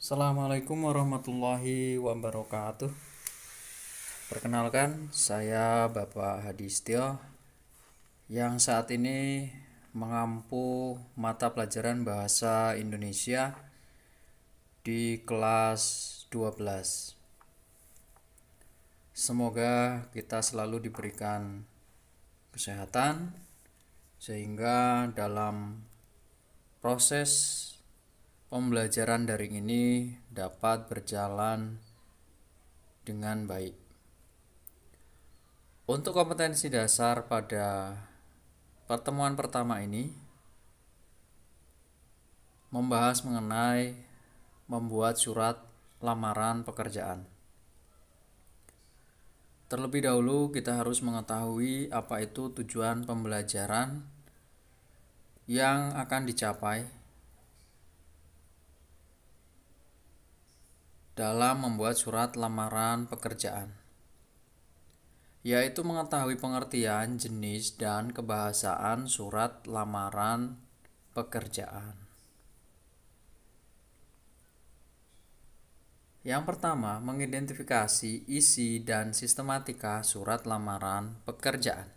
Assalamualaikum warahmatullahi wabarakatuh. Perkenalkan, saya Bapak Hadi Setio yang saat ini mengampu mata pelajaran Bahasa Indonesia di kelas 12. Semoga kita selalu diberikan kesehatan sehingga dalam proses pembelajaran daring ini dapat berjalan dengan baik. Untuk kompetensi dasar pada pertemuan pertama ini membahas mengenai membuat surat lamaran pekerjaan. Terlebih dahulu kita harus mengetahui apa itu tujuan pembelajaran yang akan dicapai dalam membuat surat lamaran pekerjaan, yaitu mengetahui pengertian, jenis, dan kebahasaan surat lamaran pekerjaan. Yang pertama, mengidentifikasi isi dan sistematika surat lamaran pekerjaan.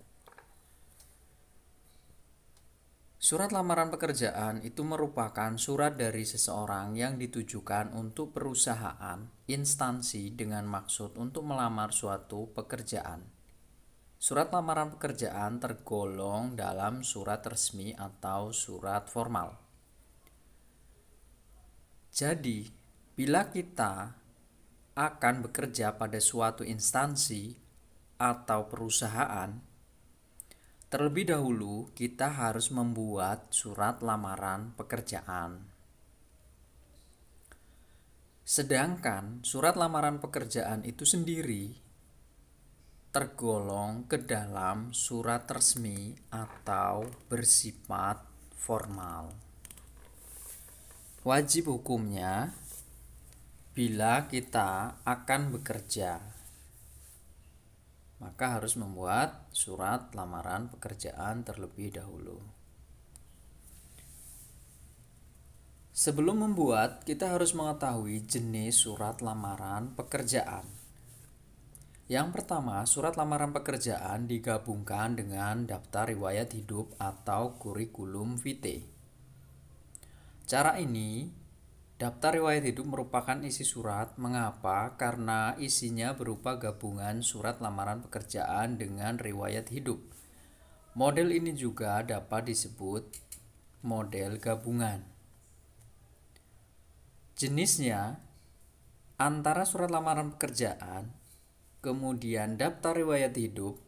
Surat lamaran pekerjaan itu merupakan surat dari seseorang yang ditujukan untuk perusahaan, instansi dengan maksud untuk melamar suatu pekerjaan. Surat lamaran pekerjaan tergolong dalam surat resmi atau surat formal. Jadi, bila kita akan bekerja pada suatu instansi atau perusahaan, terlebih dahulu kita harus membuat surat lamaran pekerjaan. Sedangkan surat lamaran pekerjaan itu sendiri tergolong ke dalam surat resmi atau bersifat formal. Wajib hukumnya bila kita akan bekerja, maka harus membuat surat lamaran pekerjaan terlebih dahulu. Sebelum membuat, kita harus mengetahui jenis surat lamaran pekerjaan. Yang pertama, surat lamaran pekerjaan digabungkan dengan daftar riwayat hidup atau kurikulum vitae. Cara ini, daftar riwayat hidup merupakan isi surat. Mengapa? Karena isinya berupa gabungan surat lamaran pekerjaan dengan riwayat hidup. Model ini juga dapat disebut model gabungan. Jenisnya antara surat lamaran pekerjaan, kemudian daftar riwayat hidup,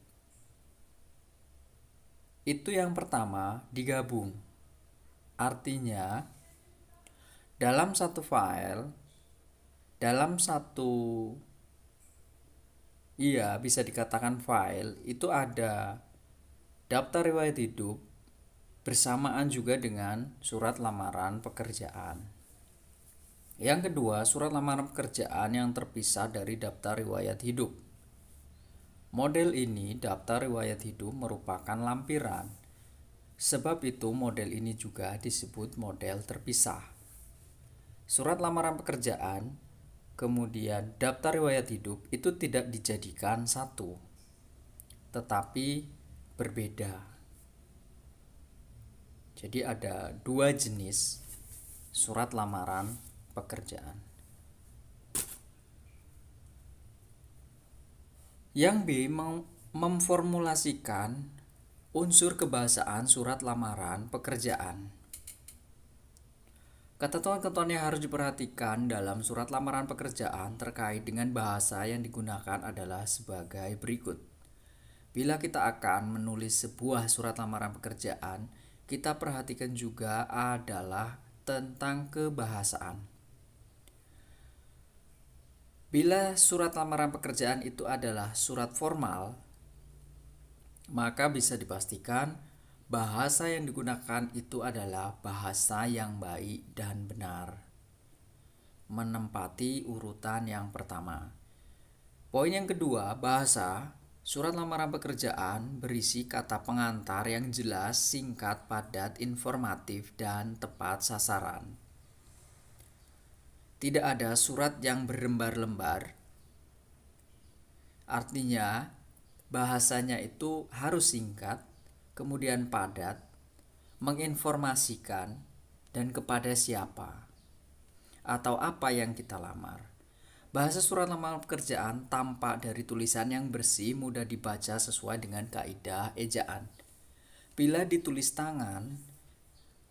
itu yang pertama digabung. Artinya dalam satu file, bisa dikatakan file, itu ada daftar riwayat hidup bersamaan juga dengan surat lamaran pekerjaan. Yang kedua, surat lamaran pekerjaan yang terpisah dari daftar riwayat hidup. Model ini, daftar riwayat hidup, merupakan lampiran. Sebab itu model ini juga disebut model terpisah. Surat lamaran pekerjaan, kemudian daftar riwayat hidup itu tidak dijadikan satu, tetapi berbeda. Jadi ada dua jenis surat lamaran pekerjaan. Yang B, memformulasikan unsur kebahasaan surat lamaran pekerjaan. Ketentuan-ketentuan yang harus diperhatikan dalam surat lamaran pekerjaan terkait dengan bahasa yang digunakan adalah sebagai berikut. Bila kita akan menulis sebuah surat lamaran pekerjaan, kita perhatikan juga adalah tentang kebahasaan. Bila surat lamaran pekerjaan itu adalah surat formal, maka bisa dipastikan bahasa yang digunakan itu adalah bahasa yang baik dan benar, menempati urutan yang pertama. Poin yang kedua, bahasa surat lamaran pekerjaan berisi kata pengantar yang jelas, singkat, padat, informatif, dan tepat sasaran. tidak ada surat yang berlembar-lembar. Artinya bahasanya itu harus singkat, kemudian padat, menginformasikan, dan kepada siapa atau apa yang kita lamar. Bahasa surat lamaran pekerjaan tampak dari tulisan yang bersih, mudah dibaca sesuai dengan kaidah ejaan. Bila ditulis tangan,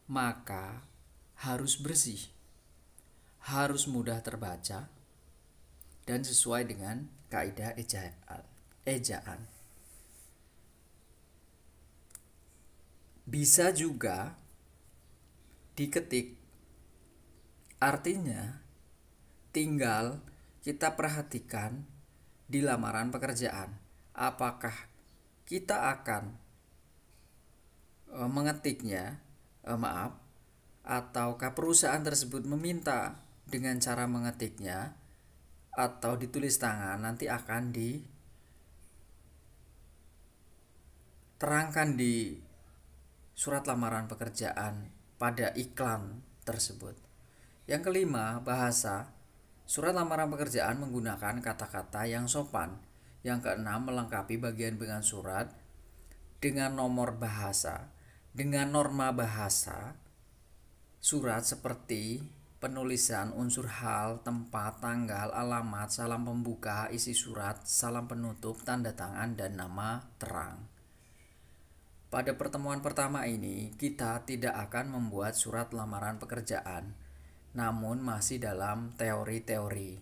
maka harus bersih, harus mudah terbaca, dan sesuai dengan kaidah ejaan. Bisa juga diketik, artinya tinggal kita perhatikan di lamaran pekerjaan, apakah kita akan mengetiknya, ataukah perusahaan tersebut meminta dengan cara mengetiknya atau ditulis tangan. Nanti akan diterangkan di surat lamaran pekerjaan pada iklan tersebut. Yang kelima, bahasa. Surat lamaran pekerjaan menggunakan kata-kata yang sopan. Yang keenam, melengkapi bagian-bagian surat dengan nomor bahasa, dengan norma bahasa surat seperti penulisan unsur hal, tempat, tanggal, alamat, salam pembuka, isi surat, salam penutup, tanda tangan, dan nama terang. Pada pertemuan pertama ini, kita tidak akan membuat surat lamaran pekerjaan, namun masih dalam teori-teori.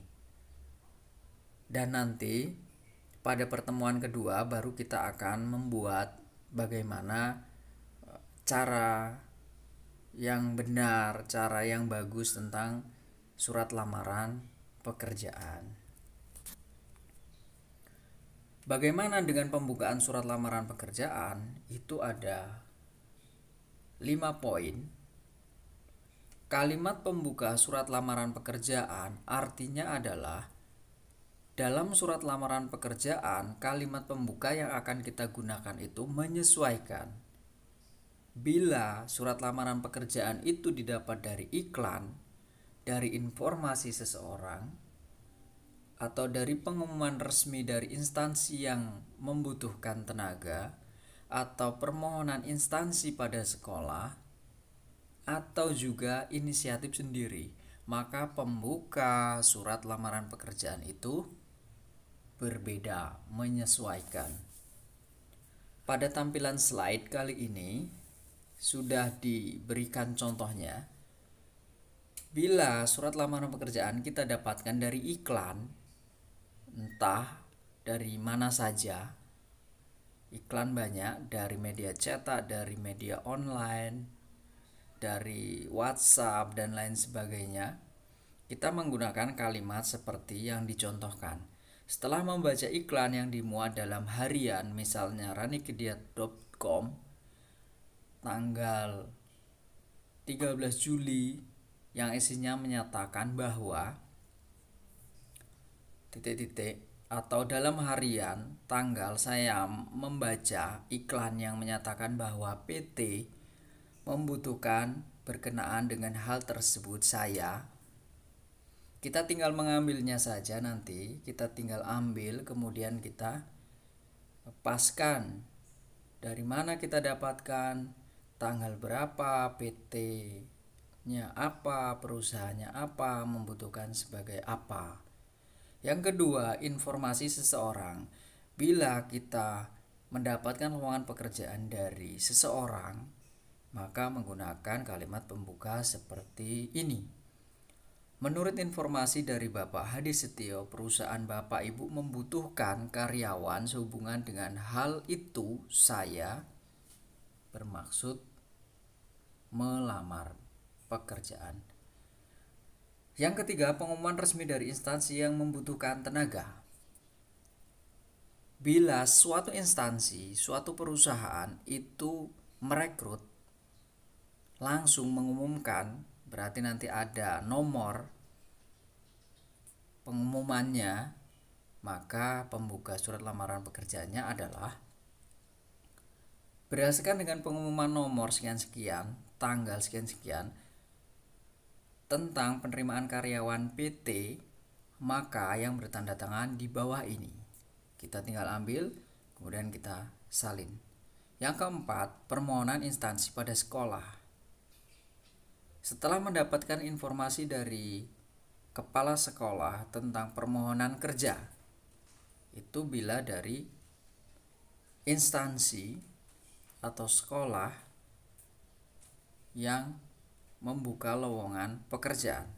Dan nanti pada pertemuan kedua baru kita akan membuat bagaimana cara yang benar, cara yang bagus tentang surat lamaran pekerjaan. Bagaimana dengan pembukaan surat lamaran pekerjaan? Itu ada 5 poin. Kalimat pembuka surat lamaran pekerjaan artinya adalah dalam surat lamaran pekerjaan, kalimat pembuka yang akan kita gunakan itu menyesuaikan. Bila surat lamaran pekerjaan itu didapat dari iklan, dari informasi seseorang, atau dari pengumuman resmi dari instansi yang membutuhkan tenaga, atau permohonan instansi pada sekolah, atau juga inisiatif sendiri, maka pembuka surat lamaran pekerjaan itu berbeda, menyesuaikan. Pada tampilan slide kali ini sudah diberikan contohnya. Bila surat lamaran pekerjaan kita dapatkan dari iklan, entah dari mana saja, iklan banyak, dari media cetak, dari media online, dari WhatsApp, dan lain sebagainya, kita menggunakan kalimat seperti yang dicontohkan. Setelah membaca iklan yang dimuat dalam harian, misalnya ranikedia.com, tanggal 13 Juli, yang isinya menyatakan bahwa atau dalam harian tanggal saya membaca iklan yang menyatakan bahwa PT membutuhkan berkenaan dengan hal tersebut, kita tinggal mengambilnya saja. Nanti kita tinggal ambil, kemudian kita lepaskan dari mana kita dapatkan, tanggal berapa, PT-nya apa, perusahaannya apa, membutuhkan sebagai apa. Yang kedua, informasi seseorang. Bila kita mendapatkan lowongan pekerjaan dari seseorang, maka menggunakan kalimat pembuka seperti ini. Menurut informasi dari Bapak Hadi Setio, perusahaan Bapak Ibu membutuhkan karyawan sehubungan dengan hal itu, saya bermaksud melamar pekerjaan. Yang ketiga, pengumuman resmi dari instansi yang membutuhkan tenaga. Bila suatu instansi, suatu perusahaan itu merekrut, langsung mengumumkan, berarti nanti ada nomor pengumumannya, maka pembuka surat lamaran pekerjaannya adalah berdasarkan dengan pengumuman nomor sekian-sekian, tanggal sekian-sekian, tentang penerimaan karyawan PT, maka yang bertanda tangan di bawah ini. Kita tinggal ambil, kemudian kita salin. Yang keempat, permohonan instansi pada sekolah. Setelah mendapatkan informasi dari kepala sekolah tentang permohonan kerja, itu bila dari instansi atau sekolah yang membuka lowongan pekerjaan.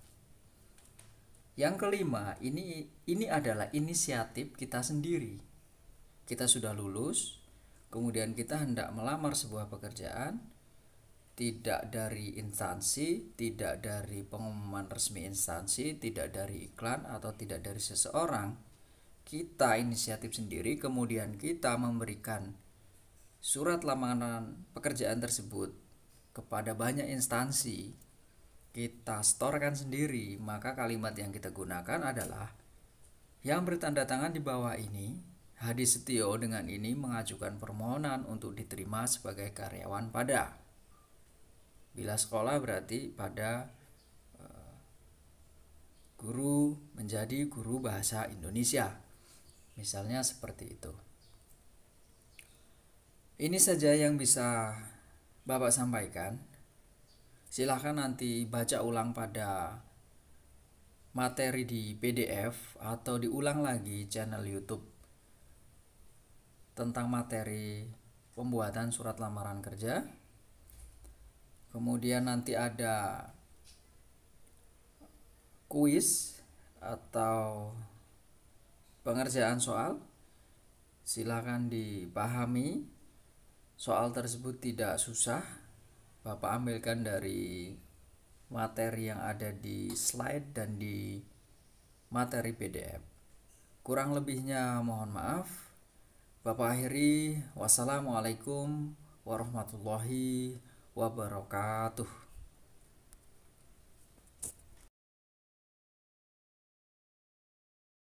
Yang kelima, ini adalah inisiatif kita sendiri. Kita sudah lulus, kemudian kita hendak melamar sebuah pekerjaan, tidak dari instansi, tidak dari pengumuman resmi instansi, tidak dari iklan atau tidak dari seseorang. Kita inisiatif sendiri, kemudian kita memberikan surat lamaran pekerjaan tersebut kepada banyak instansi, kita storekan sendiri, maka kalimat yang kita gunakan adalah yang bertanda tangan di bawah ini, Hadi Setio dengan ini mengajukan permohonan untuk diterima sebagai karyawan pada. Bila sekolah berarti pada guru menjadi guru bahasa Indonesia. Misalnya seperti itu. Ini saja yang bisa Bapak sampaikan. Silahkan nanti baca ulang pada materi di PDF atau diulang lagi channel YouTube tentang materi pembuatan surat lamaran kerja. Kemudian nanti ada kuis atau pengerjaan soal. Silahkan dipahami. Soal tersebut tidak susah. Bapak ambilkan dari materi yang ada di slide dan di materi PDF. Kurang lebihnya mohon maaf. Bapak akhiri. Wassalamualaikum warahmatullahi wabarakatuh.